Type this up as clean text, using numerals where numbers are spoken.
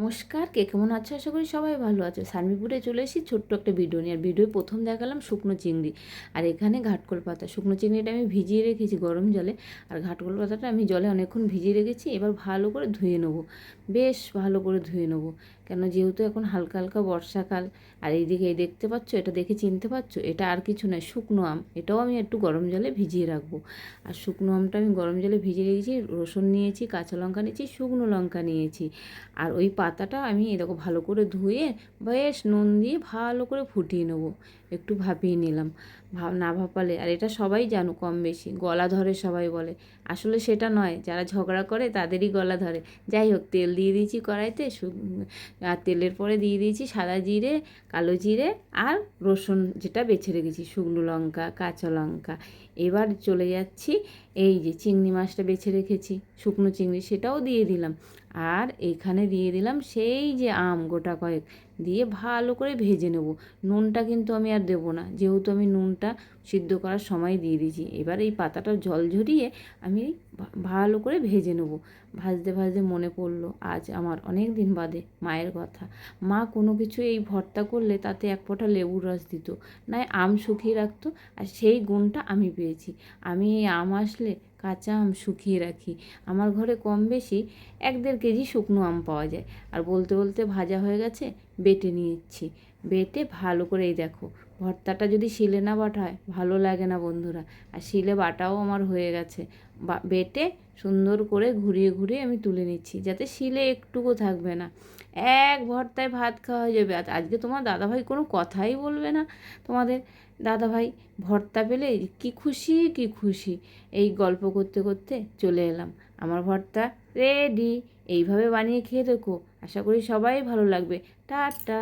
নমস্কার, কে কেমন আছো? আশা করি সবাই ভালো আছে। সার্মিপুরে চলে এসেছি ছোট্ট একটা ভিডিও নিয়ে। আর ভিডিও প্রথম দেখালাম শুকনো চিংড়ি, আর এখানে ঘাটকোল পাতা। শুকনো চিংড়িটা আমি ভিজিয়ে রেখেছি গরম জলে, আর ঘাটকোল পাতাটা আমি জলে অনেকক্ষণ ভিজিয়ে রেখেছি। এবার ভালো করে ধুয়ে নেবো, বেশ ভালো করে ধুয়ে নেবো, কেন যেহেতু এখন হালকা হালকা বর্ষাকাল। আর এইদিকে এই দেখতে পাচ্ছ, এটা দেখে চিনতে পারছো, এটা আর কিছু নয়, শুকনো আম। এটাও আমি একটু গরম জলে ভিজিয়ে রাখবো। আর শুকনো আমটা আমি গরম জলে ভিজিয়ে রেখেছি। রসুন নিয়েছি, কাঁচা লঙ্কা নিয়েছি, শুকনো লঙ্কা নিয়েছি। আর ওই পাতাটা আমি এরকম ভালো করে ধুয়ে বেশ নুন দিয়ে ভালো করে ফুটিয়ে নেবো, একটু ভাপিয়ে নিলাম। না ভাপালে, আর এটা সবাই জানো কম বেশি, গলা ধরে সবাই বলে, আসলে সেটা নয়, যারা ঝগড়া করে তাদেরই গলা ধরে। যাই হোক, তেল দিয়ে দিয়েছি কড়াইতে, আর তেলের পরে দিয়ে দিয়েছি সাদা জিরে, কালো জিরে আর রসুন যেটা বেছে রেখেছি, শুকনো লঙ্কা, কাঁচা লঙ্কা। এবার চলে যাচ্ছি, এই যে চিংড়ি মাছটা বেছে রেখেছি, শুকনো চিংড়ি, সেটাও দিয়ে দিলাম। আর এখানে দিয়ে দিলাম সেই যে আম গোটা কয়েক, দিয়ে ভালো করে ভেজে নেব। নুনটা কিন্তু আমি আর দেবো না, যেহেতু আমি নুনটা সিদ্ধ করার সময় দিয়ে দিয়েছি। এবার এই পাতাটা জল ঝরিয়ে আমি ভালো করে ভেজে নেব। ভাজতে ভাজতে মনে পড়লো আজ আমার অনেক দিন বাদে মায়ের কথা। মা কোনো কিছু এই ভর্তা করলে তাতে এক ফোঁটা লেবুর রস দিত, নয় আম শুকিয়ে রাখতো। আর সেই গুণটা আমি পেয়েছি। আমি এই আম আসলে কাঁচা আম শুকিয়ে রাখি। আমার ঘরে কম বেশি 1-1.5 কেজি শুকনো আম পাওয়া যায়। আর বলতে বলতে ভাজা হয়ে গেছে, বেটে নিচ্ছি। বেটে ভালো করে, এই দেখো, ভর্তাটা যদি শিলে না বাটা হয় ভালো লাগে না বন্ধুরা। আর শিলে বাটাও আমার হয়ে গেছে। বেটে সুন্দর করে ঘুরিয়ে ঘুরিয়ে আমি তুলে নিচ্ছি, যাতে শিলে একটুকু থাকবে না। এক ভর্তায় ভাত খাওয়া হয়ে যাবে। আজকে তোমার দাদাভাই কোনো কথাই বলবে না। তোমাদের দাদাভাই ভর্তা পেলে কি খুশি কি খুশি। এই গল্প করতে করতে চলে এলাম। আমার ভর্তা রেডি। এইভাবে বানিয়ে খেয়ে দেখো, আশা করি সবাই ভালো লাগবে। টাটা।